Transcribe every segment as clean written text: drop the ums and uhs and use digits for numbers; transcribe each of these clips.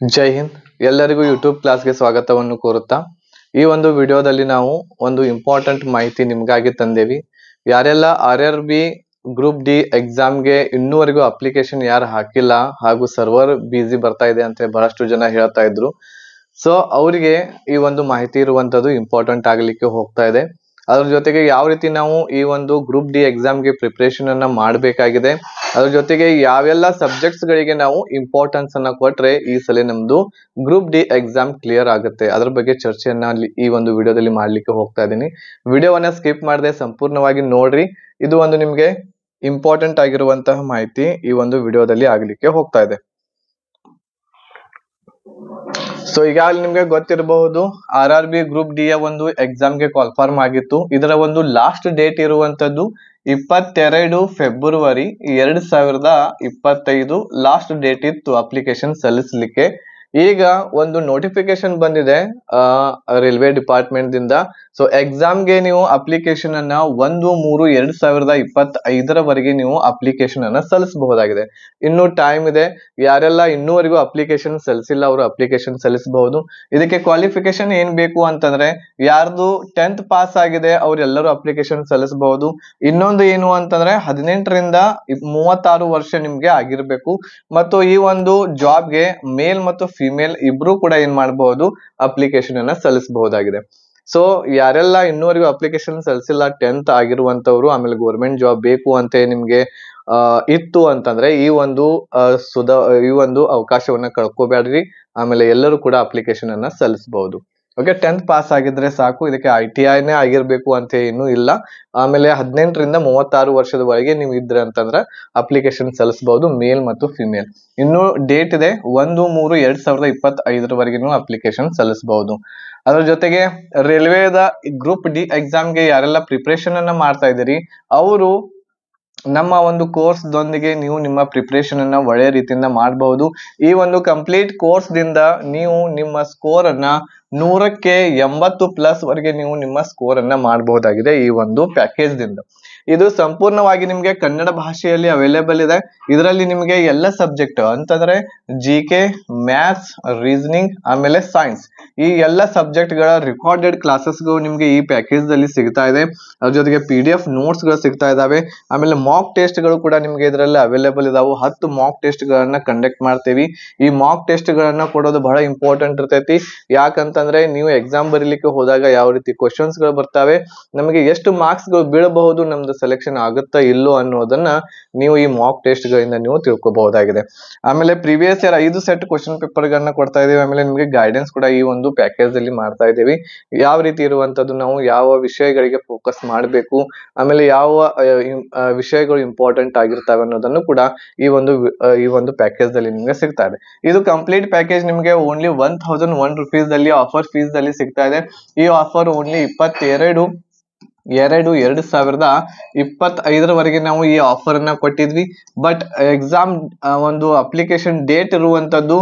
ಜೈ ಹಿಂದ್. ಎಲ್ಲರಿಗೂ ಯೂಟ್ಯೂಬ್ ಕ್ಲಾಸ್ಗೆ ಸ್ವಾಗತವನ್ನು ಕೋರುತ್ತಾ ಈ ಒಂದು ವಿಡಿಯೋದಲ್ಲಿ ನಾವು ಒಂದು ಇಂಪಾರ್ಟೆಂಟ್ ಮಾಹಿತಿ ನಿಮಗಾಗಿ ತಂದೇವಿ. ಯಾರೆಲ್ಲ RRB ಗ್ರೂಪ್ ಡಿ ಎಕ್ಸಾಮ್ಗೆ ಇನ್ನೂವರೆಗೂ ಅಪ್ಲಿಕೇಶನ್ ಯಾರು ಹಾಕಿಲ್ಲ ಹಾಗೂ ಸರ್ವರ್ ಬಿಸಿ ಬರ್ತಾ ಇದೆ ಅಂತ ಬಹಳಷ್ಟು ಜನ ಹೇಳ್ತಾ ಇದ್ರು. ಸೊ ಅವರಿಗೆ ಈ ಒಂದು ಮಾಹಿತಿ ಇರುವಂತದ್ದು ಇಂಪಾರ್ಟೆಂಟ್ ಆಗಲಿಕ್ಕೆ ಹೋಗ್ತಾ ಇದೆ. ಅದ್ರ ಜೊತೆಗೆ ಯಾವ ರೀತಿ ನಾವು ಈ ಒಂದು ಗ್ರೂಪ್ ಡಿ ಎಕ್ಸಾಮ್ಗೆ ಪ್ರಿಪರೇಷನ್ ಅನ್ನ ಮಾಡಬೇಕಾಗಿದೆ, ಅದ್ರ ಜೊತೆಗೆ ಯಾವೆಲ್ಲ ಸಬ್ಜೆಕ್ಟ್ಸ್ ಗಳಿಗೆ ನಾವು ಇಂಪಾರ್ಟೆನ್ಸ್ ಅನ್ನ ಕೊಟ್ರೆ ಈ ಸಲ ನಮ್ದು ಗ್ರೂಪ್ ಡಿ ಎಕ್ಸಾಮ್ ಕ್ಲಿಯರ್ ಆಗುತ್ತೆ, ಅದ್ರ ಬಗ್ಗೆ ಚರ್ಚೆಯನ್ನ ಈ ಒಂದು ವಿಡಿಯೋದಲ್ಲಿ ಮಾಡ್ಲಿಕ್ಕೆ ಹೋಗ್ತಾ ಇದ್ದೀನಿ. ವಿಡಿಯೋವನ್ನ ಸ್ಕಿಪ್ ಮಾಡದೆ ಸಂಪೂರ್ಣವಾಗಿ ನೋಡ್ರಿ. ಇದು ಒಂದು ನಿಮ್ಗೆ ಇಂಪಾರ್ಟೆಂಟ್ ಆಗಿರುವಂತಹ ಮಾಹಿತಿ ಈ ಒಂದು ವಿಡಿಯೋದಲ್ಲಿ ಆಗ್ಲಿಕ್ಕೆ ಹೋಗ್ತಾ ಇದೆ. ಸೊ ಈಗಾಗಲೇ ನಿಮ್ಗೆ ಗೊತ್ತಿರಬಹುದು RRB ಗ್ರೂಪ್ ಡಿ ಯ ಒಂದು ಎಕ್ಸಾಮ್ಗೆ ಕಾಲ್ಫಾರ್ಮ್ ಆಗಿತ್ತು. ಇದರ ಒಂದು ಲಾಸ್ಟ್ ಡೇಟ್ ಇರುವಂತದ್ದು 22 ಫೆಬ್ರವರಿ 2025 ಲಾಸ್ಟ್ ಡೇಟ್ ಇತ್ತು ಅಪ್ಲಿಕೇಶನ್ ಸಲ್ಲಿಸಲಿಕ್ಕೆ. ಈಗ ಒಂದು ನೋಟಿಫಿಕೇಶನ್ ಬಂದಿದೆ ರೈಲ್ವೆ ಡಿಪಾರ್ಟ್ಮೆಂಟ್ ದಿಂದ. ಸೊ ಎಕ್ಸಾಮ್ಗೆ ನೀವು ಅಪ್ಲಿಕೇಶನ್ ಅನ್ನ 1/3/2025 ನೀವು ಅಪ್ಲಿಕೇಶನ್ ಅನ್ನ ಸಲ್ಲಿಸಬಹುದಾಗಿದೆ. ಇನ್ನು ಟೈಮ್ ಇದೆ. ಯಾರೆಲ್ಲ ಇನ್ನೂವರೆಗೂ ಅಪ್ಲಿಕೇಶನ್ ಸಲ್ಲಿಸಿಲ್ಲ ಅವರು ಅಪ್ಲಿಕೇಶನ್ ಸಲ್ಲಿಸಬಹುದು. ಇದಕ್ಕೆ ಕ್ವಾಲಿಫಿಕೇಶನ್ ಏನ್ ಬೇಕು ಅಂತಂದ್ರೆ ಯಾರ್ದು 10th ಪಾಸ್ ಆಗಿದೆ ಅವರೆಲ್ಲರೂ ಅಪ್ಲಿಕೇಶನ್ ಸಲ್ಲಿಸಬಹುದು. ಇನ್ನೊಂದು ಏನು ಅಂತಂದ್ರೆ 18 ರಿಂದ 36 ವರ್ಷ ನಿಮ್ಗೆ ಆಗಿರ್ಬೇಕು. ಮತ್ತು ಈ ಒಂದು ಜಾಬ್ಗೆ ಮೇಲ್ ಮತ್ತು ಫಿಮೇಲ್ ಇಬ್ರು ಕೂಡ ಏನ್ ಮಾಡಬಹುದು, ಅಪ್ಲಿಕೇಶನ್ ಅನ್ನ ಸಲ್ಲಿಸಬಹುದಾಗಿದೆ. ಸೊ ಯಾರೆಲ್ಲ ಇನ್ನೂವರೆಗೂ ಅಪ್ಲಿಕೇಶನ್ ಸಲ್ಲಿಸಿಲ್ಲ 10th ಆಗಿರುವಂತವ್ರು, ಆಮೇಲೆ ಗೌರ್ಮೆಂಟ್ ಜಾಬ್ ಬೇಕು ಅಂತ ನಿಮ್ಗೆ ಇತ್ತು ಅಂತಂದ್ರೆ ಈ ಒಂದು ಅವಕಾಶವನ್ನ ಕಳ್ಕೊಬೇಡ್ರಿ. ಆಮೇಲೆ ಎಲ್ಲರೂ ಕೂಡ ಅಪ್ಲಿಕೇಶನ್ ಅನ್ನ ಸಲ್ಲಿಸಬಹುದು. ಓಕೆ, 10th ಪಾಸ್ ಆಗಿದ್ರೆ ಸಾಕು. ಇದಕ್ಕೆ ITI ನೇ ಆಗಿರ್ಬೇಕು ಅಂತ ಏನು ಇಲ್ಲ. ಆಮೇಲೆ 18 ರಿಂದ 36 ವರ್ಷದವರೆಗೆ ನೀವು ಇದ್ರೆ ಅಂತಂದ್ರೆ ಅಪ್ಲಿಕೇಶನ್ ಸಲ್ಲಿಸಬಹುದು, ಮೇಲ್ ಮತ್ತು ಫಿಮೇಲ್. ಇನ್ನು ಡೇಟ್ ಇದೆ 1/3/2025 ಅಪ್ಲಿಕೇಶನ್ ಸಲ್ಲಿಸಬಹುದು. ಅದ್ರ ಜೊತೆಗೆ ರೈಲ್ವೆದ ಗ್ರೂಪ್ ಡಿ ಎಕ್ಸಾಮ್ಗೆ ಯಾರೆಲ್ಲ ಪ್ರಿಪರೇಷನ್ ಅನ್ನ ಮಾಡ್ತಾ ಇದ್ದೀರಿ ಅವರು ನಮ್ಮ ಒಂದು ಕೋರ್ಸ್ ದೊಂದಿಗೆ ನೀವು ನಿಮ್ಮ ಪ್ರಿಪರೇಷನ್ ಅನ್ನ ಒಳ್ಳೆಯ ರೀತಿಯಿಂದ ಮಾಡಬಹುದು. ಈ ಒಂದು ಕಂಪ್ಲೀಟ್ ಕೋರ್ಸ್ ದಿಂದ ನೀವು ನಿಮ್ಮ ಸ್ಕೋರ್ ಅನ್ನ 100ಕ್ಕೆ 80+ ವರೆಗೆ ನೀವು ನಿಮ್ಮ ಸ್ಕೋರ್ ಅನ್ನ ಮಾಡಬಹುದಾಗಿದೆ ಈ ಒಂದು ಪ್ಯಾಕೇಜ್ ದಿಂದ. ಇದು ಸಂಪೂರ್ಣವಾಗಿ ನಿಮ್ಗೆ ಕನ್ನಡ ಭಾಷೆಯಲ್ಲಿ ಅವೈಲೇಬಲ್ ಇದೆ. ಇದರಲ್ಲಿ ನಿಮ್ಗೆ ಎಲ್ಲ ಸಬ್ಜೆಕ್ಟ್ ಅಂತಂದ್ರೆ GK, ಮ್ಯಾಥ್ಸ್, ರೀಸನಿಂಗ್, ಆಮೇಲೆ ಸೈನ್ಸ್ ಈ ಎಲ್ಲ ಸಬ್ಜೆಕ್ಟ್ ಗಳ ರೆಕಾರ್ಡೆಡ್ ಕ್ಲಾಸಸ್ ಗಳು ನಿಮ್ಗೆ ಈ ಪ್ಯಾಕೇಜ್ ದಲ್ಲಿ ಸಿಗ್ತಾ ಇದೆ. ಅದ್ರ ಜೊತೆಗೆ PDF ನೋಟ್ಸ್ ಗಳು ಸಿಗ್ತಾ ಇದಾವೆ. ಆಮೇಲೆ ಮಾಕ್ ಟೆಸ್ಟ್ ಗಳು ಕೂಡ ನಿಮ್ಗೆ ಇದರಲ್ಲಿ ಅವೈಲೇಬಲ್ ಇದಾವೆ. 10 ಮಾಕ್ ಟೆಸ್ಟ್ ಗಳನ್ನ ಕಂಡಕ್ಟ್ ಮಾಡ್ತೀವಿ. ಈ ಮಾಕ್ ಟೆಸ್ಟ್ ಗಳನ್ನ ಕೊಡೋದು ಬಹಳ ಇಂಪಾರ್ಟೆಂಟ್ ಇರ್ತೈತಿ. ಯಾಕಂತಂದ್ರೆ ನೀವು ಎಕ್ಸಾಮ್ ಬರೀಲಿಕ್ಕೆ ಹೋದಾಗ ಯಾವ ರೀತಿ ಕ್ವಶನ್ಸ್ ಗಳು ಬರ್ತಾವೆ, ನಮಗೆ ಎಷ್ಟು ಮಾರ್ಕ್ಸ್ ಗಳು ಬೀಳಬಹುದು, ನಮ್ದು ಸೆಲೆಕ್ಷನ್ ಆಗುತ್ತಾ ಇಲ್ಲೋ ಅನ್ನೋದನ್ನ ನೀವು ಈ ಮಾಕ್ ಟೆಸ್ಟ್ ಗಳಿಂದ ನೀವು ತಿಳ್ಕೊಬಹುದಾಗಿದೆ. ಆಮೇಲೆ previous year 5 set question paper ಗಳನ್ನ ಕೊಡ್ತಾ ಇದೀವಿ. ಆಮೇಲೆ ನಿಮಗೆ ಗೈಡೆನ್ಸ್ ಕೂಡ ಈ ಒಂದು ಪ್ಯಾಕೇಜ್ ಅಲ್ಲಿ ಮಾಡ್ತಾ ಇದೀವಿ. ಯಾವ ರೀತಿ ಇರುವಂತದ್ದು, ನಾವು ಯಾವ ವಿಷಯಗಳಿಗೆ ಫೋಕಸ್ ಮಾಡಬೇಕು, ಆಮೇಲೆ ಯಾವ ವಿಷಯಗಳು ಇಂಪಾರ್ಟೆಂಟ್ ಆಗಿರ್ತವೆ ಅನ್ನೋದನ್ನು ಕೂಡ ಈ ಒಂದು ಪ್ಯಾಕೇಜ್ ಅಲ್ಲಿ ನಿಮ್ಗೆ ಸಿಗ್ತಾ ಇದೆ. ಇದು ಕಂಪ್ಲೀಟ್ ಪ್ಯಾಕೇಜ್ ನಿಮ್ಗೆ ಓನ್ಲಿ 1001 rupees ಅಲ್ಲಿ ಆಫರ್ ಫೀಸ್ ಅಲ್ಲಿ ಸಿಗ್ತಾ ಇದೆ. ಈ ಆಫರ್ ಓನ್ಲಿ 22/2/2025 ನಾವು ಈ ಆಫರ್ ಅನ್ನ ಕೊಟ್ಟಿದ್ವಿ. ಬಟ್ ಎಕ್ಸಾಮ್ ಒಂದು ಅಪ್ಲಿಕೇಶನ್ ಡೇಟ್ ಇರುವಂತದ್ದು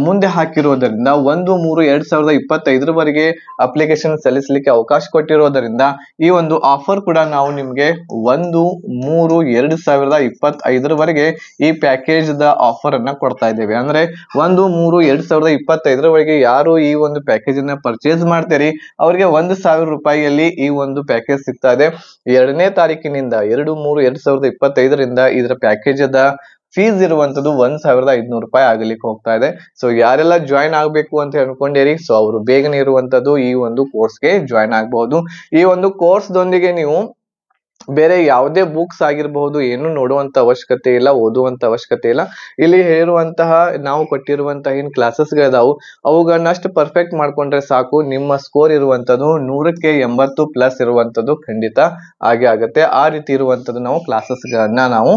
ಮುಂದೆ ಹಾಕಿರೋದ್ರಿಂದ 1/3/2025 ಅಪ್ಲಿಕೇಶನ್ ಸಲ್ಲಿಸಲಿಕ್ಕೆ ಅವಕಾಶ ಕೊಟ್ಟಿರೋದ್ರಿಂದ ಈ ಒಂದು ಆಫರ್ ಕೂಡ ನಾವು ನಿಮ್ಗೆ 1/3/2025 ಈ ಪ್ಯಾಕೇಜ್ ದ ಆಫರ್ ಅನ್ನ ಕೊಡ್ತಾ ಇದ್ದೇವೆ. ಅಂದ್ರೆ 1/3/2025 ಯಾರು ಈ ಒಂದು ಪ್ಯಾಕೇಜ್ ಅನ್ನ ಪರ್ಚೇಸ್ ಮಾಡ್ತೀರಿ ಅವ್ರಿಗೆ 1,000 ರೂಪಾಯಿಯಲ್ಲಿ ಈ ಒಂದು ಪ್ಯಾಕೇಜ್ ಸಿಗ್ತಾ ಇದೆ. 2ನೇ ತಾರೀಕಿನಿಂದ 2/3/2025 ಇದರ ಪ್ಯಾಕೇಜ್ ದ ಫೀಸ್ ಇರುವಂತದ್ದು 1,500 ರೂಪಾಯಿ ಆಗಲಿಕ್ಕೆ ಹೋಗ್ತಾ ಇದೆ. ಸೊ ಯಾರೆಲ್ಲ ಜಾಯಿನ್ ಆಗ್ಬೇಕು ಅಂತ ಅನ್ಕೊಂಡಿರಿ, ಸೊ ಅವರು ಬೇಗನೆ ಇರುವಂತದ್ದು ಈ ಒಂದು ಕೋರ್ಸ್ಗೆ ಜಾಯಿನ್ ಆಗಬಹುದು. ಈ ಒಂದು ಕೋರ್ಸ್ ದೊಂದಿಗೆ ನೀವು ಬೇರೆ ಯಾವುದೇ ಬುಕ್ಸ್ ಆಗಿರಬಹುದು ಏನು ನೋಡುವಂತ ಅವಶ್ಯಕತೆ ಇಲ್ಲ, ಓದುವಂತ ಅವಶ್ಯಕತೆ ಇಲ್ಲ. ಇಲ್ಲಿ ಹೇಳಿರುವಂತಹ ನಾವು ಕೊಟ್ಟಿರುವಂತಹ ಏನ್ ಕ್ಲಾಸಸ್ ಗಳಿದಾವು ಅವುಗಳನ್ನಷ್ಟು ಪರ್ಫೆಕ್ಟ್ ಮಾಡ್ಕೊಂಡ್ರೆ ಸಾಕು. ನಿಮ್ಮ ಸ್ಕೋರ್ ಇರುವಂತದ್ದು 100ಕ್ಕೆ 80+ ಇರುವಂತದ್ದು ಖಂಡಿತ ಹಾಗೆ ಆಗುತ್ತೆ. ಆ ರೀತಿ ಇರುವಂತದ್ದು ನಾವು ಕ್ಲಾಸಸ್ ಗಳನ್ನ ನಾವು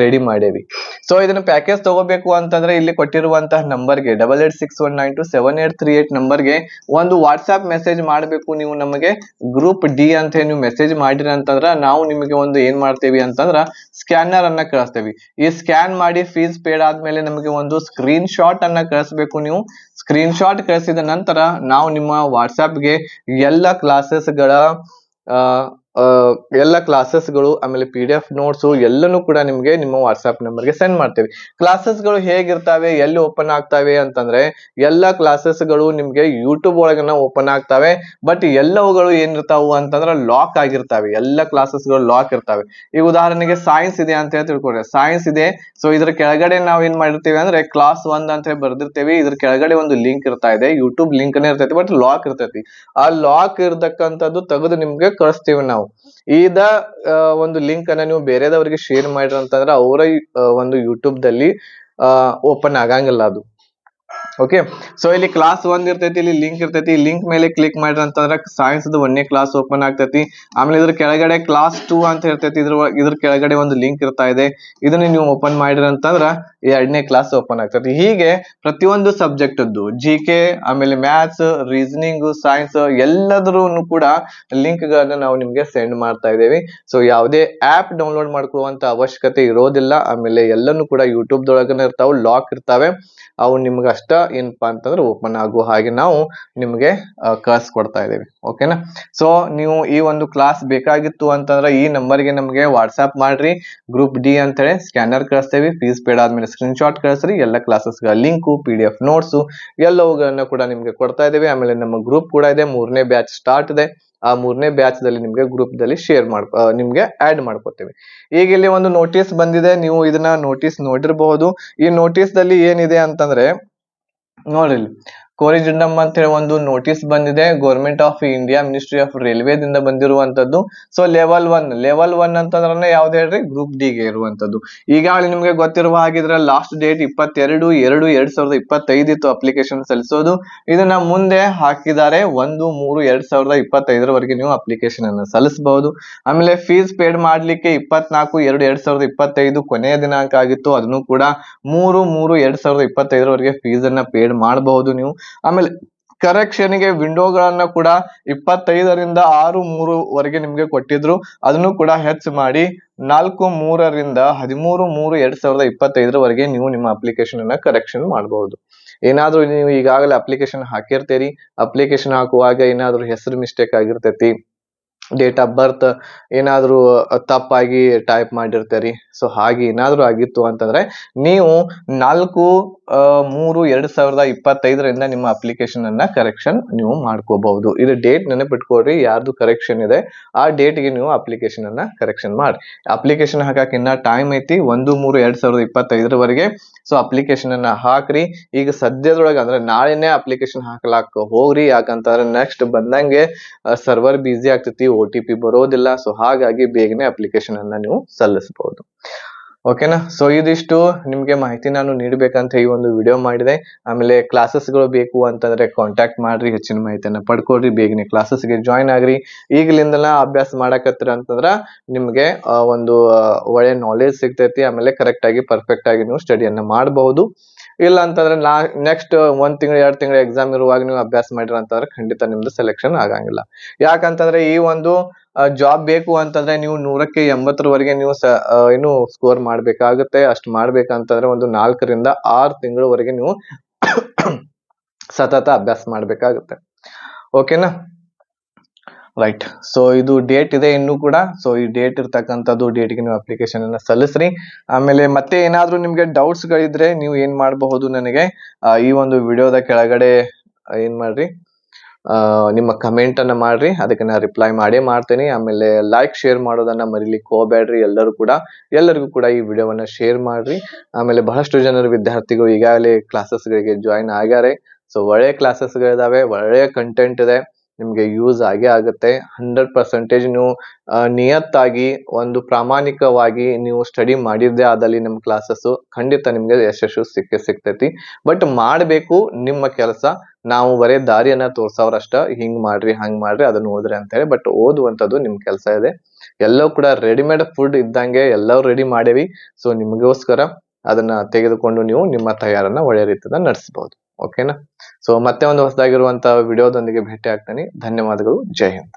ರೆಡಿ ಮಾಡೇವಿ. ಸೊ ಇದನ್ನ ಪ್ಯಾಕೇಜ್ ತಗೋಬೇಕು ಅಂತಂದ್ರೆ ಇಲ್ಲಿ ಕೊಟ್ಟಿರುವಂತಹ ನಂಬರ್ಗೆ 8861927838 ನಂಬರ್ಗೆ ಒಂದು ವಾಟ್ಸ್ಆಪ್ ಮೆಸೇಜ್ ಮಾಡಬೇಕು. ನೀವು ನಮಗೆ ಗ್ರೂಪ್ ಡಿ ಅಂತ ನೀವು ಮೆಸೇಜ್ ಮಾಡಿರಿ ಅಂತಂದ್ರ ನಾವು ನಿಮಗೆ ಒಂದು ಏನ್ ಮಾಡ್ತೇವಿ ಅಂತಂದ್ರ ಸ್ಕ್ಯಾನರ್ ಅನ್ನ ಕಳಿಸ್ತೇವಿ. ಈ ಸ್ಕ್ಯಾನ್ ಮಾಡಿ ಫೀಸ್ ಪೇಡ್ ಆದ್ಮೇಲೆ ನಮಗೆ ಒಂದು ಸ್ಕ್ರೀನ್ ಶಾಟ್ ಅನ್ನ ಕಳಿಸ್ಬೇಕು. ನೀವು ಸ್ಕ್ರೀನ್ ಶಾಟ್ ಕಳಿಸಿದ ನಂತರ ನಾವು ನಿಮ್ಮ ವಾಟ್ಸ್ಆಪ್ ಗೆ ಎಲ್ಲ ಕ್ಲಾಸಸ್ ಗಳ ಎಲ್ಲ ಕ್ಲಾಸಸ್ಗಳು ಆಮೇಲೆ PDF ನೋಟ್ಸು ಎಲ್ಲನೂ ಕೂಡ ನಿಮ್ಗೆ ನಿಮ್ಮ ವಾಟ್ಸ್ಆಪ್ ನಂಬರ್ಗೆ ಸೆಂಡ್ ಮಾಡ್ತೇವೆ. ಕ್ಲಾಸಸ್ಗಳು ಹೇಗಿರ್ತಾವೆ, ಎಲ್ಲಿ ಓಪನ್ ಆಗ್ತಾವೆ ಅಂತಂದ್ರೆ ಎಲ್ಲ ಕ್ಲಾಸಸ್ಗಳು ನಿಮ್ಗೆ ಯೂಟ್ಯೂಬ್ ಒಳಗನ ಓಪನ್ ಆಗ್ತಾವೆ. ಬಟ್ ಎಲ್ಲವುಗಳು ಏನಿರ್ತಾವು ಅಂತಂದ್ರೆ ಲಾಕ್ ಆಗಿರ್ತಾವೆ. ಎಲ್ಲ ಕ್ಲಾಸಸ್ಗಳು ಲಾಕ್ ಇರ್ತಾವೆ. ಈಗ ಉದಾಹರಣೆಗೆ ಸೈನ್ಸ್ ಇದೆ ಅಂತ ಹೇಳಿ ತಿಳ್ಕೊಂಡ್ರೆ, ಸೈನ್ಸ್ ಇದೆ. ಸೊ ಇದ್ರ ಕೆಳಗಡೆ ನಾವ್ ಏನ್ ಮಾಡಿರ್ತೀವಿ ಅಂದ್ರೆ ಕ್ಲಾಸ್ 1 ಅಂತ ಹೇಳಿ ಬರ್ದಿರ್ತೀವಿ. ಇದ್ರ ಕೆಳಗಡೆ ಒಂದು ಲಿಂಕ್ ಇರ್ತಾ ಇದೆ, ಯೂಟ್ಯೂಬ್ ಲಿಂಕ್ ಇರ್ತೈತಿ, ಬಟ್ ಲಾಕ್ ಇರ್ತೈತಿ. ಆ ಲಾಕ್ ಇರ್ತಕ್ಕಂಥದ್ದು ತೆಗೆದು ನಿಮ್ಗೆ ಕಳಿಸ್ತೀವಿ ನಾವು. ಇದ ಒಂದು ಲಿಂಕ್ ಅನ್ನ ನೀವು ಬೇರೆದವರಿಗೆ ಶೇರ್ ಮಾಡಿರ ಅಂತಂದ್ರೆ ಅವರ ಒಂದು ಯೂಟ್ಯೂಬ್ ದಲ್ಲಿ ಓಪನ್ ಆಗಂಗಿಲ್ಲ ಅದು. ಓಕೆ, ಸೊ ಇಲ್ಲಿ ಕ್ಲಾಸ್ 1 ಇರ್ತೈತಿ, ಇಲ್ಲಿ ಲಿಂಕ್ ಇರ್ತೈತಿ. ಲಿಂಕ್ ಮೇಲೆ ಕ್ಲಿಕ್ ಮಾಡ್ರಿ ಅಂತಂದ್ರೆ ಸೈನ್ಸ್ 1ನೇ ಕ್ಲಾಸ್ ಓಪನ್ ಆಗ್ತೈತಿ. ಆಮೇಲೆ ಇದ್ರ ಕೆಳಗಡೆ ಕ್ಲಾಸ್ 2 ಅಂತ ಇರ್ತೈತಿ. ಇದ್ರ ಕೆಳಗಡೆ ಒಂದು ಲಿಂಕ್ ಇರ್ತಾ ಇದೆ. ಇದನ್ನ ನೀವು ಓಪನ್ ಮಾಡಿರಿ ಅಂತಂದ್ರ 2ನೇ ಕ್ಲಾಸ್ ಓಪನ್ ಆಗ್ತೈತಿ. ಹೀಗೆ ಪ್ರತಿಯೊಂದು ಸಬ್ಜೆಕ್ಟ್ GK ಆಮೇಲೆ ಮ್ಯಾಥ್ಸ್, ರೀಸನಿಂಗ್, ಸೈನ್ಸ್ ಎಲ್ಲದರೂ ಕೂಡ ಲಿಂಕ್ ಗಳನ್ನ ನಾವು ನಿಮ್ಗೆ ಸೆಂಡ್ ಮಾಡ್ತಾ ಇದ್ದೇವೆ. ಸೊ ಯಾವುದೇ ಆಪ್ ಡೌನ್ಲೋಡ್ ಮಾಡ್ಕೊಳ್ಳುವಂತ ಅವಶ್ಯಕತೆ ಇರೋದಿಲ್ಲ. ಆಮೇಲೆ ಎಲ್ಲನೂ ಕೂಡ ಯೂಟ್ಯೂಬ್ ದೊಳಗನೆ ಇರ್ತಾವೆ, ಲಾಕ್ ಇರ್ತಾವೆ. ಅವು ನಿಮ್ಗೆ ಅಷ್ಟ ಏನಪ್ಪಾ ಅಂತಂದ್ರೆ ಓಪನ್ ಆಗುವ ಹಾಗೆ ನಾವು ನಿಮ್ಗೆ ಕಳ್ಸಿಕೊಡ್ತಾ ಇದ್ದೇವೆ. ಓಕೆನಾ. ಸೊ ನೀವು ಈ ಒಂದು ಕ್ಲಾಸ್ ಬೇಕಾಗಿತ್ತು ಅಂತಂದ್ರೆ ಈ ನಂಬರ್ಗೆ ನಮ್ಗೆ ವಾಟ್ಸ್ಆಪ್ ಮಾಡ್ರಿ. ಗ್ರೂಪ್ D ಅಂತ ಹೇಳಿ ಸ್ಕ್ಯಾನರ್ ಕಳಿಸ್ತೇವೆ. ಫೀಸ್ ಪೇಡ್ ಆದ್ಮೇಲೆ ಸ್ಕ್ರೀನ್ ಶಾಟ್ ಕಳಿಸ್ರಿ. ಎಲ್ಲ ಕ್ಲಾಸಸ್ಗಳ ಲಿಂಕು, PDF ನೋಟ್ಸು ಎಲ್ಲವುಗಳನ್ನ ಕೂಡ ನಿಮ್ಗೆ ಕೊಡ್ತಾ ಇದ್ದೇವೆ. ಆಮೇಲೆ ನಮ್ಮ ಗ್ರೂಪ್ ಕೂಡ ಇದೆ, 3ನೇ ಬ್ಯಾಚ್ ಸ್ಟಾರ್ಟ್ ಇದೆ. ಆ 3ನೇ ಬ್ಯಾಚ್ ದಲ್ಲಿ ನಿಮ್ಗೆ ಗ್ರೂಪ್ ದಲ್ಲಿ ನಿಮ್ಗೆ ಆಡ್ ಮಾಡ್ಕೊತೇವೆ. ಈಗ ಇಲ್ಲಿ ಒಂದು ನೋಟಿಸ್ ಬಂದಿದೆ, ನೀವು ಇದನ್ನ ನೋಟಿಸ್ ನೋಡಿರಬಹುದು. ಈ ನೋಟಿಸ್ ದಲ್ಲಿ ಏನಿದೆ ಅಂತಂದ್ರೆ ನೋಡ್ರಿ, ಕೋರಿಜಿಂಡಮ್ ಅಂತ ಹೇಳಿ ಒಂದು ನೋಟಿಸ್ ಬಂದಿದೆ. Government of India, ministry of railway ದಿಂದ ಬಂದಿರುವಂತದ್ದು. ಸೊ ಲೆವೆಲ್ 1 ಅಂತಂದ್ರೆ ಯಾವ್ದು ಹೇಳ್ರಿ, ಗ್ರೂಪ್ D ಗೆ ಇರುವಂತದ್ದು. ಈಗಾಗಲೇ ನಿಮ್ಗೆ ಗೊತ್ತಿರುವ ಹಾಗಿದ್ರೆ ಲಾಸ್ಟ್ ಡೇಟ್ 22/2/2025 ಇತ್ತು ಅಪ್ಲಿಕೇಶನ್ ಸಲ್ಲಿಸೋದು. ಇದನ್ನ ಮುಂದೆ ಹಾಕಿದ್ದಾರೆ 1/3/2025 ನೀವು ಅಪ್ಲಿಕೇಶನ್ ಅನ್ನು ಸಲ್ಲಿಸಬಹುದು. ಆಮೇಲೆ ಫೀಸ್ ಪೇಡ್ ಮಾಡ್ಲಿಕ್ಕೆ 24/2/2025 ಕೊನೆಯ ದಿನಾಂಕ ಆಗಿತ್ತು. ಅದನ್ನು ಕೂಡ 3/3/2025 ಫೀಸ್ ಅನ್ನ ಪೇಡ್ ಮಾಡಬಹುದು ನೀವು. ಆಮೇಲೆ ಕರೆಕ್ಷನ್ ಗೆ ವಿಂಡೋಗಳನ್ನ ಕೂಡ 25ರಿಂದ 6/3 ನಿಮ್ಗೆ ಕೊಟ್ಟಿದ್ರು. ಅದನ್ನು ಕೂಡ ಹೆಚ್ಚು ಮಾಡಿ 4/3ರಿಂದ 13/3/2025 ನೀವು ನಿಮ್ಮ ಅಪ್ಲಿಕೇಶನ್ ಅನ್ನ ಕರೆಕ್ಷನ್ ಮಾಡಬಹುದು. ಏನಾದ್ರೂ ನೀವು ಈಗಾಗಲೇ ಅಪ್ಲಿಕೇಶನ್ ಹಾಕಿರ್ತೀರಿ, ಅಪ್ಲಿಕೇಶನ್ ಹಾಕುವಾಗ ಏನಾದ್ರೂ ಹೆಸರು ಮಿಸ್ಟೇಕ್ ಆಗಿರ್ತೈತಿ, ಡೇಟ್ ಆಫ್ ಬರ್ತ್ ಏನಾದ್ರೂ ತಪ್ಪಾಗಿ ಟೈಪ್ ಮಾಡಿರ್ತೀರಿ. ಸೊ ಹಾಗೆ ಏನಾದ್ರೂ ಆಗಿತ್ತು ಅಂತಂದ್ರೆ ನೀವು 4/3/2025 ನಿಮ್ಮ ಅಪ್ಲಿಕೇಶನ್ ಅನ್ನ ಕರೆಕ್ಷನ್ ನೀವು ಮಾಡ್ಕೋಬಹುದು. ಇದು ಡೇಟ್ ನೆನಪಿಟ್ಕೊಡ್ರಿ, ಯಾರ್ದು ಕರೆಕ್ಷನ್ ಇದೆ ಆ ಡೇಟ್ ಗೆ ನೀವು ಅಪ್ಲಿಕೇಶನ್ ಅನ್ನ ಕರೆಕ್ಷನ್ ಮಾಡಿ. ಅಪ್ಲಿಕೇಶನ್ ಹಾಕಕ್ ಇನ್ನ ಟೈಮ್ ಐತಿ, 1/3/2025 ಸೊ ಅಪ್ಲಿಕೇಶನ್ ಅನ್ನ ಹಾಕ್ರಿ. ಈಗ ಸದ್ಯದೊಳಗೆ ಅಂದ್ರೆ ನಾಳೆನೆ ಅಪ್ಲಿಕೇಶನ್ ಹಾಕ್ಲಾಕ್ ಹೋಗ್ರಿ. ಯಾಕಂತಂದ್ರೆ ನೆಕ್ಸ್ಟ್ ಬಂದಂಗೆ ಸರ್ವರ್ ಬಿಸಿ ಆಗ್ತೈತಿ, OTP ಬರೋದಿಲ್ಲ. ಸೊ ಹಾಗಾಗಿ ಬೇಗನೆ ಅಪ್ಲಿಕೇಶನ್ ಅನ್ನ ನೀವು ಸಲ್ಲಿಸಬಹುದು. ಓಕೆನಾ. ಸೊ ಇದಿಷ್ಟು ನಿಮ್ಗೆ ಮಾಹಿತಿ ನಾನು ನೀಡಬೇಕಂತ ಈ ಒಂದು ವಿಡಿಯೋ ಮಾಡಿದೆ. ಆಮೇಲೆ ಕ್ಲಾಸಸ್ಗಳು ಬೇಕು ಅಂತಂದ್ರೆ ಕಾಂಟ್ಯಾಕ್ಟ್ ಮಾಡ್ರಿ, ಹೆಚ್ಚಿನ ಮಾಹಿತಿಯನ್ನ ಪಡ್ಕೊಳ್ರಿ, ಬೇಗನೆ ಕ್ಲಾಸಸ್ಗೆ ಜಾಯಿನ್ ಆಗ್ರಿ. ಈಗಲಿಂದಲ ಅಭ್ಯಾಸ ಮಾಡಕತ್ತೀರ ಅಂತಂದ್ರ ನಿಮ್ಗೆ ಒಂದು ಒಳ್ಳೆ ನಾಲೆಜ್ ಸಿಗ್ತೈತಿ. ಆಮೇಲೆ ಕರೆಕ್ಟ್ ಆಗಿ ಪರ್ಫೆಕ್ಟ್ ಆಗಿ ನೀವು ಸ್ಟಡಿಯನ್ನ ಮಾಡಬಹುದು. ಇಲ್ಲ ಅಂತಂದ್ರೆ ನೆಕ್ಸ್ಟ್ 1 ತಿಂಗಳು 2 ತಿಂಗಳು ಎಕ್ಸಾಮ್ ಇರುವಾಗ ನೀವು ಅಭ್ಯಾಸ ಮಾಡಿರ ಅಂತಂದ್ರೆ ಖಂಡಿತ ನಿಮ್ದು ಸೆಲೆಕ್ಷನ್ ಆಗಂಗಿಲ್ಲ. ಯಾಕಂತಂದ್ರೆ ಈ ಒಂದು ಜಾಬ್ ಬೇಕು ಅಂತಂದ್ರೆ ನೀವು 100ಕ್ಕೆ 80 ನೀವು ಏನು ಸ್ಕೋರ್ ಮಾಡ್ಬೇಕಾಗುತ್ತೆ. ಅಷ್ಟು ಮಾಡ್ಬೇಕಂತಂದ್ರೆ ಒಂದು 4ರಿಂದ 6 ತಿಂಗಳವರೆಗೆ ನೀವು ಸತತ ಅಭ್ಯಾಸ ಮಾಡ್ಬೇಕಾಗುತ್ತೆ. ಓಕೆನಾ. ರೈಟ್. ಸೊ ಇದು ಡೇಟ್ ಇದೆ ಇನ್ನೂ ಕೂಡ. ಸೊ ಈ ಡೇಟ್ ಇರ್ತಕ್ಕಂಥದ್ದು ಡೇಟ್ಗೆ ನೀವು ಅಪ್ಲಿಕೇಶನ್ ಅನ್ನ ಸಲ್ಲಿಸ್ರಿ. ಆಮೇಲೆ ಮತ್ತೆ ಏನಾದ್ರೂ ನಿಮ್ಗೆ ಡೌಟ್ಸ್ ಗಳಿದ್ರೆ ನೀವು ಏನ್ ಮಾಡಬಹುದು, ನನಗೆ ಈ ಒಂದು ವಿಡಿಯೋದ ಕೆಳಗಡೆ ಏನ್ ಮಾಡ್ರಿ, ನಿಮ್ಮ ಕಮೆಂಟ್ ಅನ್ನ ಮಾಡ್ರಿ, ಅದಕ್ಕೆ ನಾ ರಿಪ್ಲೈ ಮಾಡೇ ಮಾಡ್ತೇನೆ. ಆಮೇಲೆ ಲೈಕ್ ಶೇರ್ ಮಾಡೋದನ್ನ ಮರಿಲಿಕ್ಕೆ ಹೋಗ್ಬೇಡ್ರಿ. ಎಲ್ಲರಿಗೂ ಕೂಡ ಈ ವಿಡಿಯೋವನ್ನ ಶೇರ್ ಮಾಡ್ರಿ. ಆಮೇಲೆ ಬಹಳಷ್ಟು ಜನರು ವಿದ್ಯಾರ್ಥಿಗಳು ಈಗಾಗಲೇ ಕ್ಲಾಸಸ್ಗಳಿಗೆ ಜಾಯಿನ್ ಆಗ್ಯಾರೆ. ಸೊ ಒಳ್ಳೆ ಕ್ಲಾಸಸ್ಗಳಿದಾವೆ, ಒಳ್ಳೆಯ ಕಂಟೆಂಟ್ ಇದೆ, ನಿಮ್ಗೆ ಯೂಸ್ ಆಗೇ ಆಗುತ್ತೆ. 100% ನೀವು ನಿಯತ್ತಾಗಿ ಒಂದು ಪ್ರಾಮಾಣಿಕವಾಗಿ ನೀವು ಸ್ಟಡಿ ಮಾಡಿದ್ದೆ ಆದಲ್ಲಿ ನಿಮ್ಮ ಕ್ಲಾಸಸ್ ಖಂಡಿತ ನಿಮ್ಗೆ ಯಶಸ್ಸು ಸಿಗ್ತೈತಿ. ಬಟ್ ಮಾಡ್ಬೇಕು ನಿಮ್ಮ ಕೆಲಸ. ನಾವು ಬರೇ ದಾರಿಯನ್ನ ತೋರ್ಸವ್ರಷ್ಟ, ಹಿಂಗ್ ಮಾಡ್ರಿ ಹಂಗ್ ಮಾಡ್ರಿ ಅದನ್ನ ಓದ್ರಿ ಅಂತ ಹೇಳಿ. ಬಟ್ ಓದುವಂತದ್ದು ನಿಮ್ ಕೆಲಸ ಇದೆ. ಎಲ್ಲವೂ ಕೂಡ ರೆಡಿಮೇಡ್ ಫುಡ್ ಇದ್ದಂಗೆ ಎಲ್ಲರೂ ರೆಡಿ ಮಾಡೇವಿ. ಸೊ ನಿಮಗೋಸ್ಕರ ಅದನ್ನ ತೆಗೆದುಕೊಂಡು ನೀವು ನಿಮ್ಮ ತಯಾರನ್ನ ಒಳ್ಳೆ ರೀತಿಯಿಂದ ನಡೆಸಬಹುದು. ಓಕೆನಾ. ಸೊ ಮತ್ತೆ ಒಂದು ಹೊಸದಾಗಿರುವಂತಹ ವಿಡಿಯೋದೊಂದಿಗೆ ಭೇಟಿ ಆಗ್ತೀನಿ. ಧನ್ಯವಾದಗಳು. ಜೈ ಹಿಂದ್.